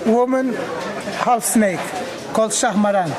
Woman half snake called Shahmaran.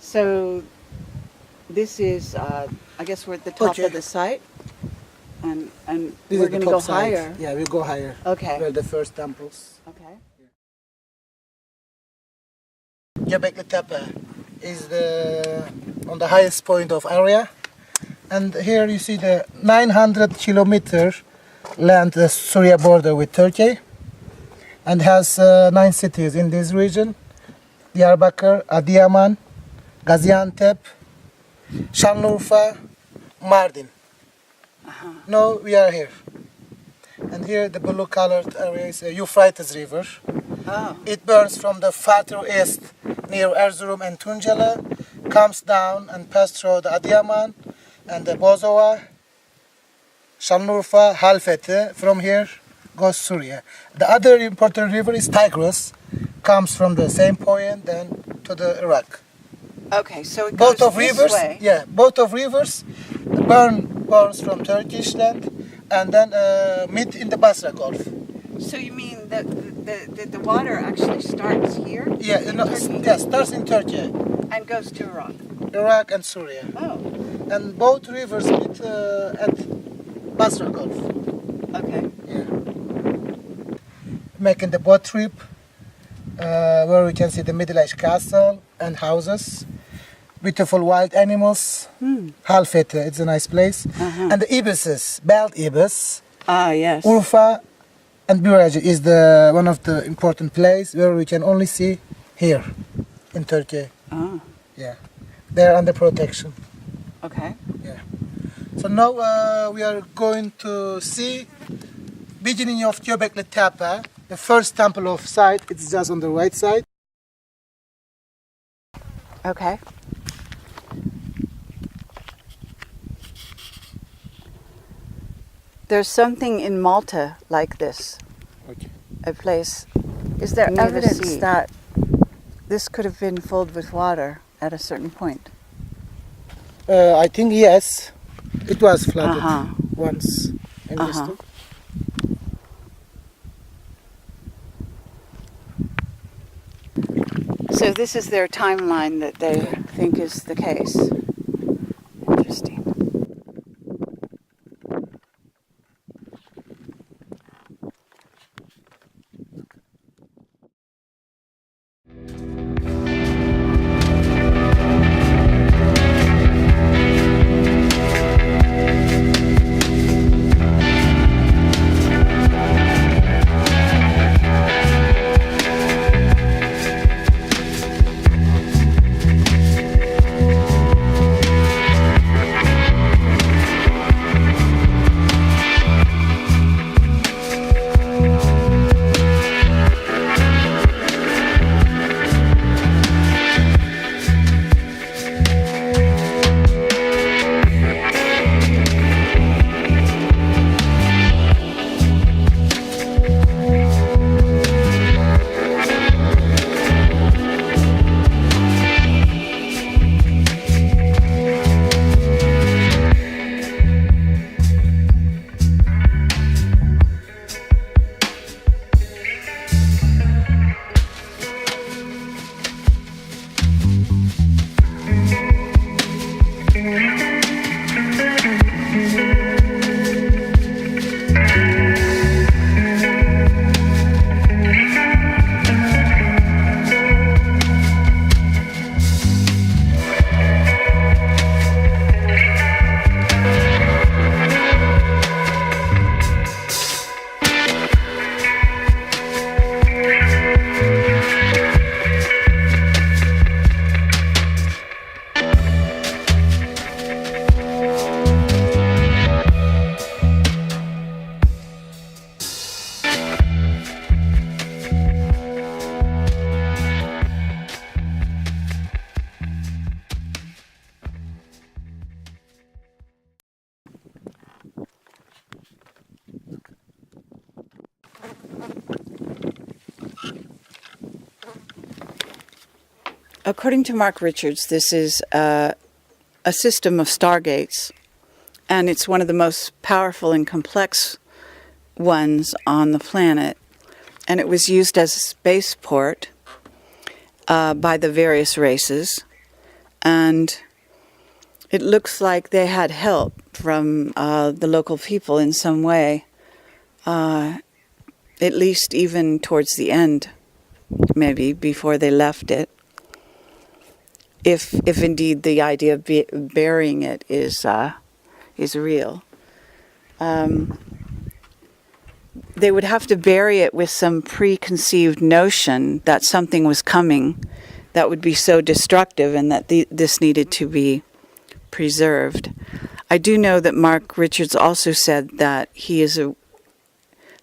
So this is, I guess we're at the top Okay. of the site, and This we're is the going to top go side. higher. Yeah, we'll go higher. Okay. Where the first temples. Okay. Göbekli Tepe is on the highest point of area, and here you see the 900 kilometer land, the Syria border with Turkey, and has 9 cities in this region: Diyarbakır, Adıyaman, Gaziantep, Şanlıurfa, Mardin. Now we are here, and here the blue colored area is Euphrates River. Oh. It burns from the farther east near Erzurum and Tunceli, comes down and passes through the Adıyaman and the Bozova, Şanlıurfa, Halfeti. From here goes Syria. The other important river is Tigris, comes from the same point then to the Iraq. Okay, so it Both goes of this rivers, way. yeah, both of rivers burns from Turkish land and then meet in the Basra Gulf. So you mean that the water actually starts here? Yeah, in no, Turkey, yeah, starts in Turkey, and goes to Iraq. Iraq and Syria. Oh, And both rivers meet at Basra Gulf. okay. Yeah. Making the boat trip, where we can see the Middle Age castle and houses, beautiful wild animals. Halfeti, it's a nice place. And the ibises, bald ibis, Ah, yes. Urfa, and Biraj is one of the important places where we can only see here in Turkey. Ah. Yeah. They're under protection. Okay. Yeah. So now we are going to see beginning of Göbekli Tepe, the first temple of site. It's just on the right side. Okay. There's something in Malta like this. Okay. A place. Is there Near the evidence sea. that this could have been filled with water at a certain point? I think yes, it was flooded Uh-huh. once in Uh-huh. history. So this is their timeline that they think is the case. Interesting. According to Mark Richards, this is a system of stargates, and it's one of the most powerful and complex ones on the planet. And it was used as a spaceport by the various races, and it looks like they had help from the local people in some way, at least even towards the end, maybe before they left it. If indeed the idea of burying it is real, they would have to bury it with some preconceived notion that something was coming that would be so destructive, and that this needed to be preserved. I do know that Mark Richards also said that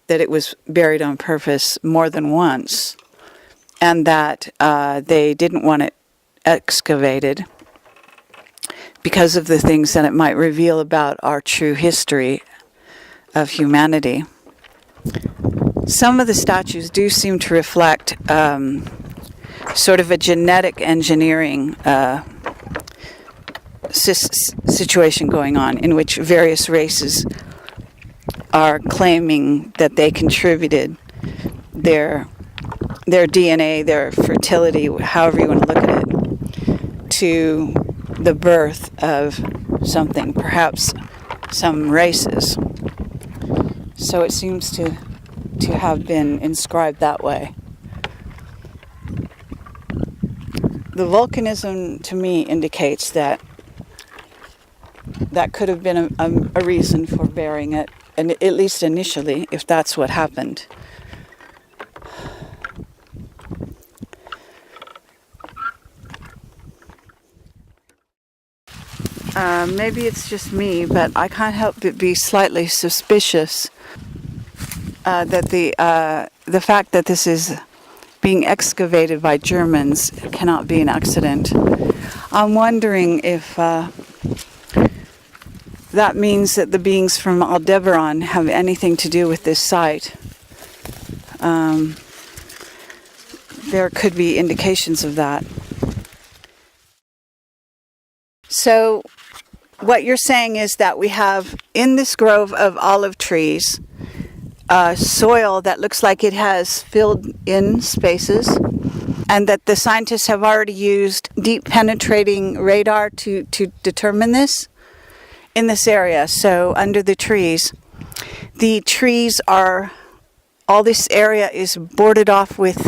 that it was buried on purpose more than once, and that they didn't want it excavated because of the things that it might reveal about our true history of humanity. Some of the statues do seem to reflect sort of a genetic engineering situation going on, in which various races are claiming that they contributed their DNA, their fertility, however you want to look at it, to the birth of something, perhaps some races. So it seems to have been inscribed that way. The volcanism, to me, indicates that could have been a reason for burying it, and at least initially, if that's what happened. maybe it's just me, but I can't help but be slightly suspicious that the fact that this is being excavated by Germans cannot be an accident. I'm wondering if that means that the beings from Aldebaran have anything to do with this site. There could be indications of that. So what you're saying is that we have in this grove of olive trees soil that looks like it has filled in spaces, and that the scientists have already used deep penetrating radar to determine this in this area. So under the trees are, all this area is boarded off with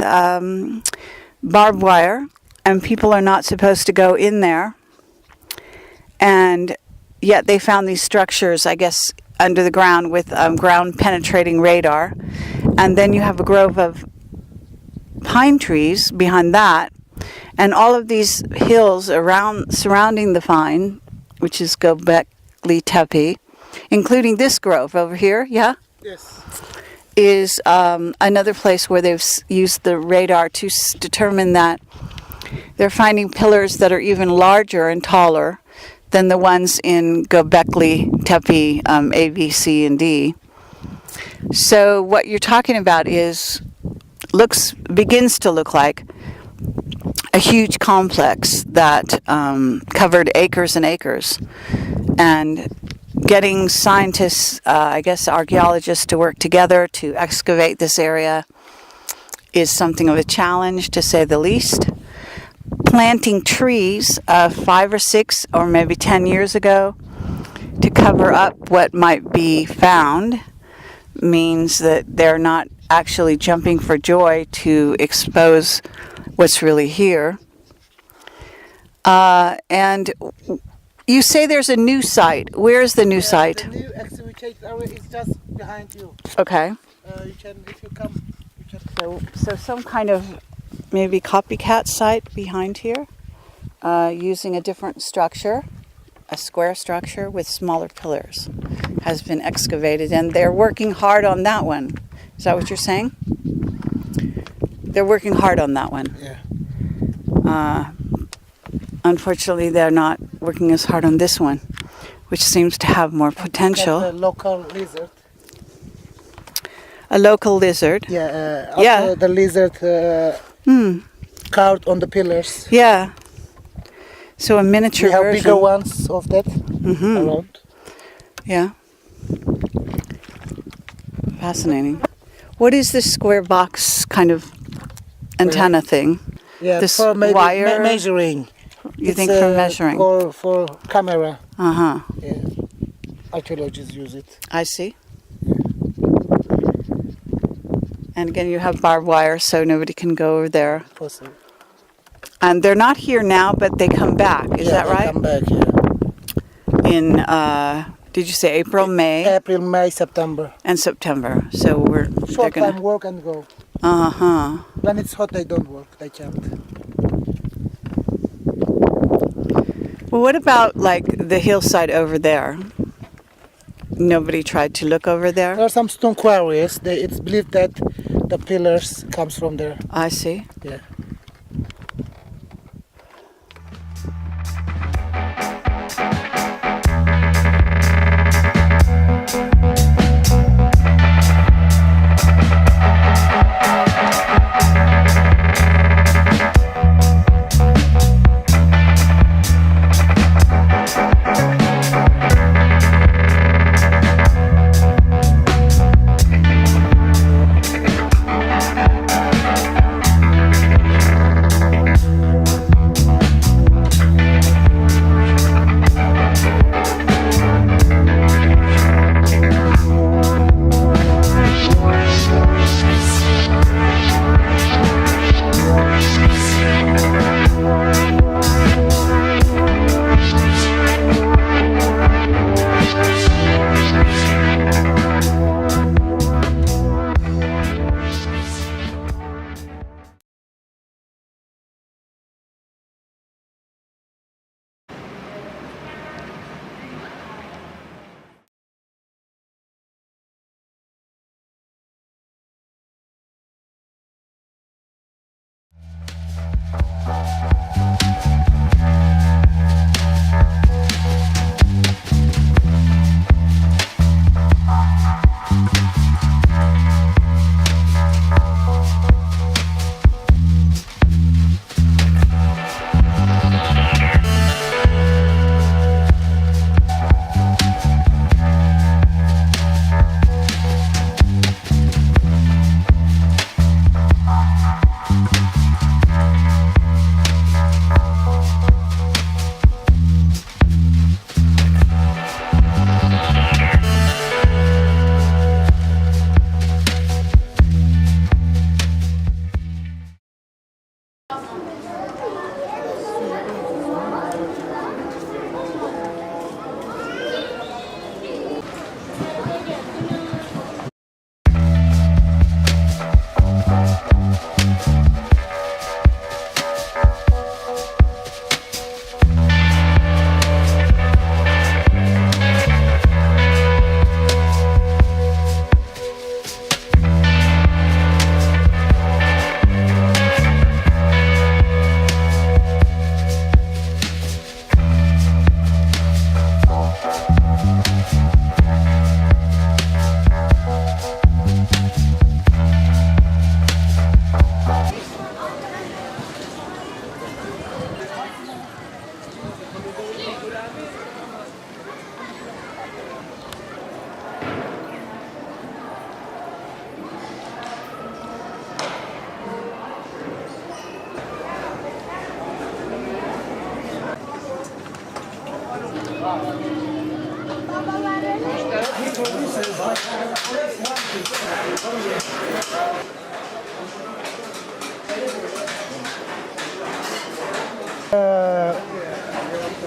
barbed wire, and people are not supposed to go in there. And yet they found these structures, I guess, under the ground with ground penetrating radar. And then you have a grove of pine trees behind that, and all of these hills around surrounding the vine, which is Göbekli Tepe, including this grove over here, yeah? Yes. Is another place where they've used the radar to determine that they're finding pillars that are even larger and taller than the ones in Göbekli Tepe A, B, C, and D. So what you're talking about begins to look like a huge complex that covered acres and acres, and getting scientists, I guess archaeologists, to work together to excavate this area is something of a challenge, to say the least. Planting trees 5 or 6 or maybe 10 years ago to cover up what might be found means that they're not actually jumping for joy to expose what's really here. And you say there's a new site. Where's the new site? The new excavated area is just behind you. Okay. You can, if you come, you can. So some kind of maybe copycat site behind here, using a different structure, a square structure with smaller pillars, has been excavated, and they're working hard on that one. Is that what you're saying? They're working hard on that one. Yeah. Unfortunately, they're not working as hard on this one, which seems to have more potential. The local lizard. A local lizard. Yeah. Yeah. The lizard carved on the pillars. Yeah. So a miniature We have version. bigger ones of that around. Yeah. Fascinating. What is this square box kind of antenna thing? Yeah, This for maybe wire? measuring. You think for measuring? Or for camera. Uh-huh. Yeah. Archaeologists use it. I see. And again, you have barbed wire, so nobody can go over there. Possible. And they're not here now, but they come back. Is that they right? come back, yeah. In, did you say April, May? April, May, September. And September. So they're Short gonna. time work and go. Uh-huh. When it's hot, they don't work. They can't. Well, what about like the hillside over there? Nobody tried to look over there? There are some stone quarries. It's believed that the pillars comes from there. I see. Yeah.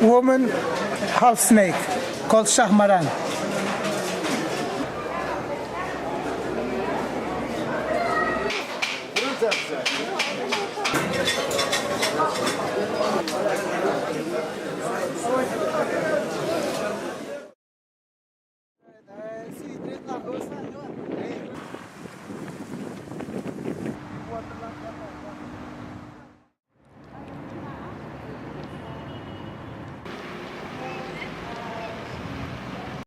Woman half snake called Shahmaran.